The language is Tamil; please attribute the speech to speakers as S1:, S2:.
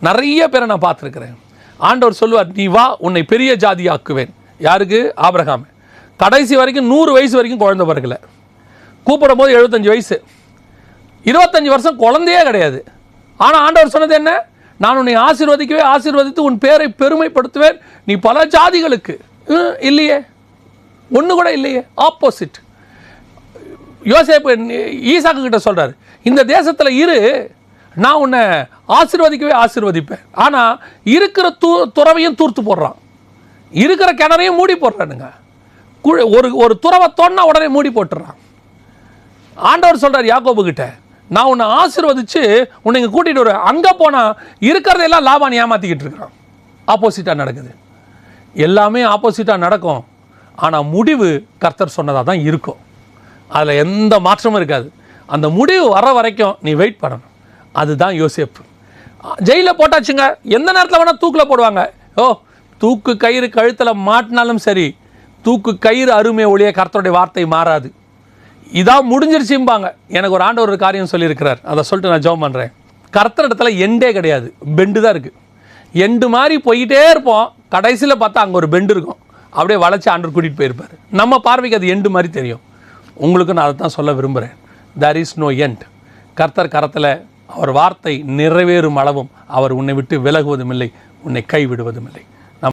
S1: நிறைய பேரை நான் பார்த்துருக்கிறேன். ஆண்டவர் சொல்லுவார், நீ வா உன்னை பெரிய ஜாதி ஆக்குவேன். யாருக்கு? ஆபிரகாம். கடைசி வரைக்கும் 100 வயசு வரைக்கும் குழந்தை பிறக்கல. கூப்பிடும் போது 75 வயசு, 25 வருஷம் குழந்தையே கிடையாது. ஆனால் ஆண்டவர் சொன்னது என்ன? நான் உன்னை ஆசீர்வதித்து உன் பேரை பெருமைப்படுத்துவேன், நீ பல ஜாதிகளுக்கு. இல்லையே, ஒன்று கூட இல்லையே. ஆப்போசிட். யோசேப்பு ஈசாக்கு கிட்ட சொல்றாரு, இந்த தேசத்தில் இரு, நான் உன்னை ஆசீர்வதிப்பேன். ஆனால் இருக்கிற துறவையும் தூர்த்து போடுறான், இருக்கிற கிணறையும் மூடி போடுறானுங்க. ஒரு துறவை தோன்னா உடனே மூடி போட்டுறான். ஆண்டவர் சொல்றார் யாக்கோபு கிட்ட, நான் உன்னை ஆசீர்வதிச்சு உன்னை இங்கே கூட்டிகிட்டு வருவேன். அங்கே போனால் இருக்கிறதெல்லாம் லாபான் ஏமாற்றிக்கிட்டு இருக்கிறான். ஆப்போசிட்டாக நடக்குது. எல்லாமே ஆப்போசிட்டாக நடக்கும். ஆனால் முடிவு கர்த்தர் சொன்னதாக தான் இருக்கும். அதில் எந்த மாற்றமும் இருக்காது. அந்த முடிவு வர வரைக்கும் நீ வெயிட் பண்ணணும். அதுதான் யோசேப்பு. ஜெயிலில் போட்டாச்சுங்க, எந்த நேரத்தில் வேணால் தூக்கில் போடுவாங்க. தூக்கு கயிறு கழுத்தில் மாட்டினாலும் சரி, தூக்கு கயிறு அருமை ஒழிய கர்த்தருடைய வார்த்தை மாறாது. இதான் முடிஞ்சிருச்சும்பாங்க. எனக்கு ஒரு ஆண்டவர் ஒரு காரியம் சொல்லியிருக்கிறார், அதை சொல்லிட்டு நான் ஜெபம் பண்ணுறேன். கர்த்தர் இடத்துல எண்டே கிடையாது, பெண்டு தான் இருக்குது. எண்டு மாதிரி போயிட்டே இருப்போம், கடைசியில் பார்த்தா அங்கே ஒரு பெண்டு இருக்கும். அப்படியே வளைச்சி ஆண்டவர் கூட்டிகிட்டு போயிருப்பார். நம்ம பார்வைக்கு அது எண்டு மாதிரி தெரியும். உங்களுக்கு நான் அதை தான் சொல்ல விரும்புகிறேன். There is no end. கர்த்தர் கரத்தில் அவர் வார்த்தை நிறைவேறும் அளவும் அவர் உன்னை விட்டு விலகுவதும் இல்லை, உன்னை கைவிடுவதும் இல்லை.